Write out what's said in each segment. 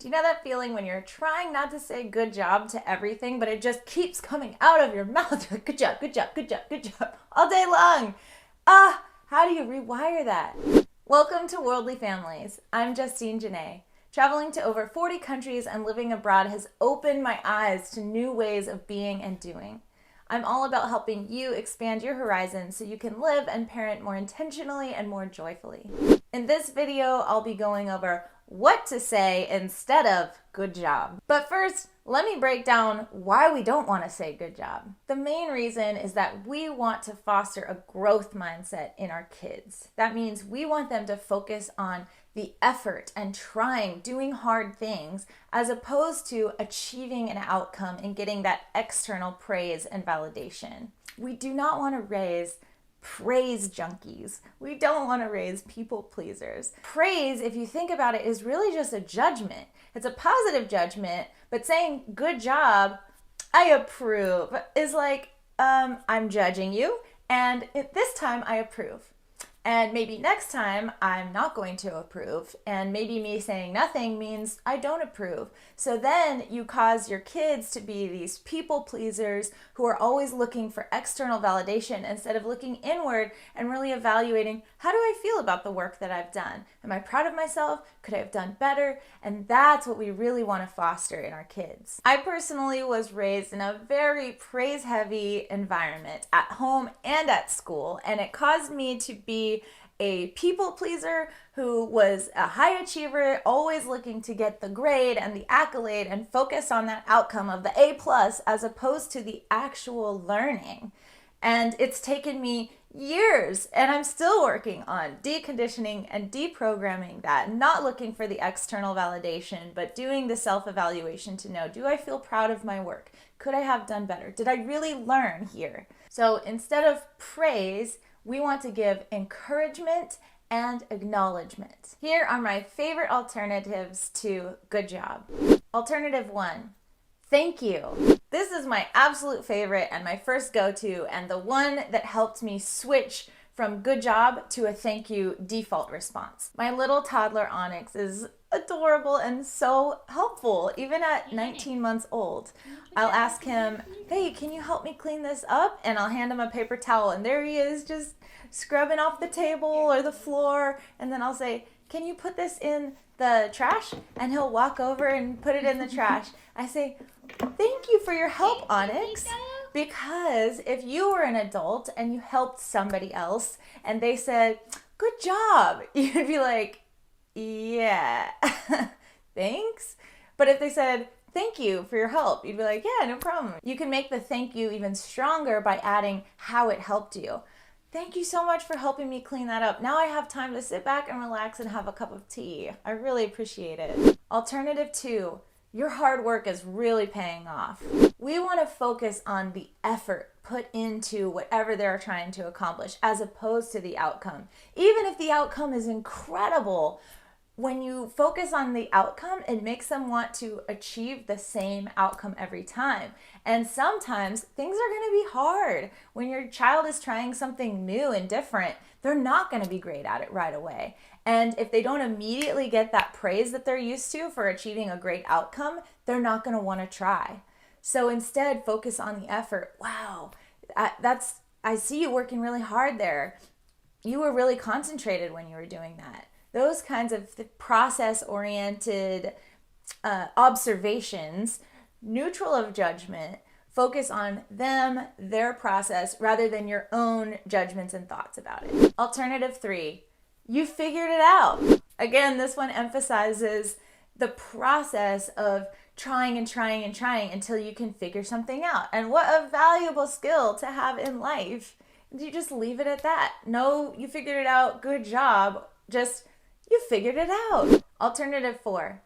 Do you know that feeling when you're trying not to say good job to everything, but it just keeps coming out of your mouth? You're like, good job, good job, good job, good job, all day long. How do you rewire that? Welcome to Worldly Families. I'm Justine Janae. Traveling to over 40 countries and living abroad has opened my eyes to new ways of being and doing. I'm all about helping you expand your horizons so you can live and parent more intentionally and more joyfully. In this video, I'll be going over what to say instead of good job. But first, let me break down why we don't want to say good job. The main reason is that we want to foster a growth mindset in our kids. That means we want them to focus on the effort and trying, doing hard things, as opposed to achieving an outcome and getting that external praise and validation. We do not want to raise praise junkies. We don't want to raise people pleasers. Praise, if you think about it, is really just a judgment. It's a positive judgment, but saying good job, I approve, is like, I'm judging you, and this time I approve. And maybe next time I'm not going to approve. And maybe me saying nothing means I don't approve. So then you cause your kids to be these people pleasers who are always looking for external validation instead of looking inward and really evaluating, how do I feel about the work that I've done? Am I proud of myself? Could I have done better? And that's what we really want to foster in our kids. I personally was raised in a very praise-heavy environment at home and at school, and it caused me to be a people pleaser who was a high achiever, always looking to get the grade and the accolade and focus on that outcome of the A+ as opposed to the actual learning. And it's taken me years, and I'm still working on deconditioning and deprogramming that, not looking for the external validation, but doing the self-evaluation to know, do I feel proud of my work? Could I have done better? Did I really learn here? So instead of praise, we want to give encouragement and acknowledgement. Here are my favorite alternatives to good job. Alternative 1, thank you. This is my absolute favorite and my first go-to, and the one that helped me switch from good job to a thank you default response. My little toddler Onyx is adorable and so helpful, even at 19 months old. I'll ask him, hey, can you help me clean this up? And I'll hand him a paper towel, and there he is just scrubbing off the table or the floor. And then I'll say, can you put this in the trash? And he'll walk over and put it in the trash. I say, thank you for your help, Onyx. Because if you were an adult and you helped somebody else and they said, good job, you'd be like, yeah, thanks. But if they said, thank you for your help, you'd be like, yeah, no problem. You can make the thank you even stronger by adding how it helped you. Thank you so much for helping me clean that up. Now I have time to sit back and relax and have a cup of tea. I really appreciate it. Alternative 2, your hard work is really paying off. We want to focus on the effort put into whatever they're trying to accomplish as opposed to the outcome. Even if the outcome is incredible, when you focus on the outcome, it makes them want to achieve the same outcome every time. And sometimes things are going to be hard. When your child is trying something new and different, they're not going to be great at it right away. And if they don't immediately get that praise that they're used to for achieving a great outcome, they're not going to want to try. So instead, focus on the effort. Wow, I see you working really hard there. You were really concentrated when you were doing that. Those kinds of process-oriented observations, neutral of judgment, focus on them, their process, rather than your own judgments and thoughts about it. Alternative 3, you figured it out. Again, this one emphasizes the process of trying and trying and trying until you can figure something out. And what a valuable skill to have in life. You just leave it at that. No, you figured it out, good job. Just, you figured it out. Alternative 4,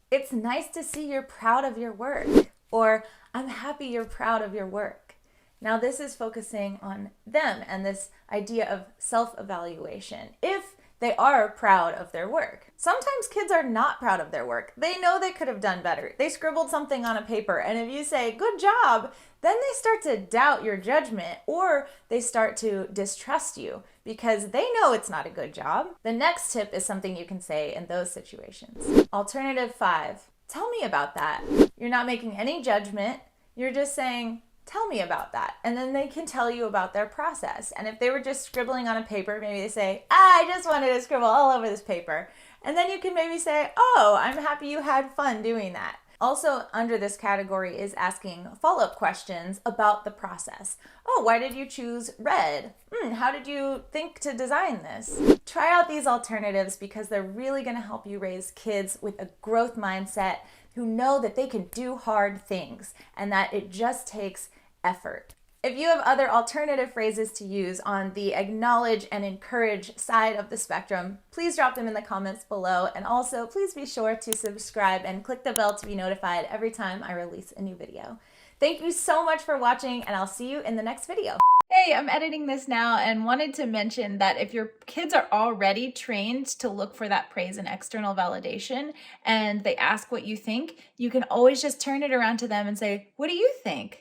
it's nice to see you're proud of your work. Or, I'm happy you're proud of your work. Now this is focusing on them and this idea of self-evaluation. If they are proud of their work. Sometimes kids are not proud of their work. They know they could have done better. They scribbled something on a paper, and if you say, good job, then they start to doubt your judgment, or they start to distrust you because they know it's not a good job. The next tip is something you can say in those situations. Alternative 5, Tell me about that. You're not making any judgment. You're just saying, tell me about that. And then they can tell you about their process. And if they were just scribbling on a paper, maybe they say, I just wanted to scribble all over this paper. And then you can maybe say, oh, I'm happy you had fun doing that. Also, under this category is asking follow-up questions about the process. Oh, why did you choose red? How did you think to design this? Try out these alternatives because they're really going to help you raise kids with a growth mindset who know that they can do hard things and that it just takes effort. If you have other alternative phrases to use on the acknowledge and encourage side of the spectrum, please drop them in the comments below. And also, please be sure to subscribe and click the bell to be notified every time I release a new video. Thank you so much for watching, and I'll see you in the next video. Hey, I'm editing this now and wanted to mention that if your kids are already trained to look for that praise and external validation, and they ask what you think, you can always just turn it around to them and say, what do you think?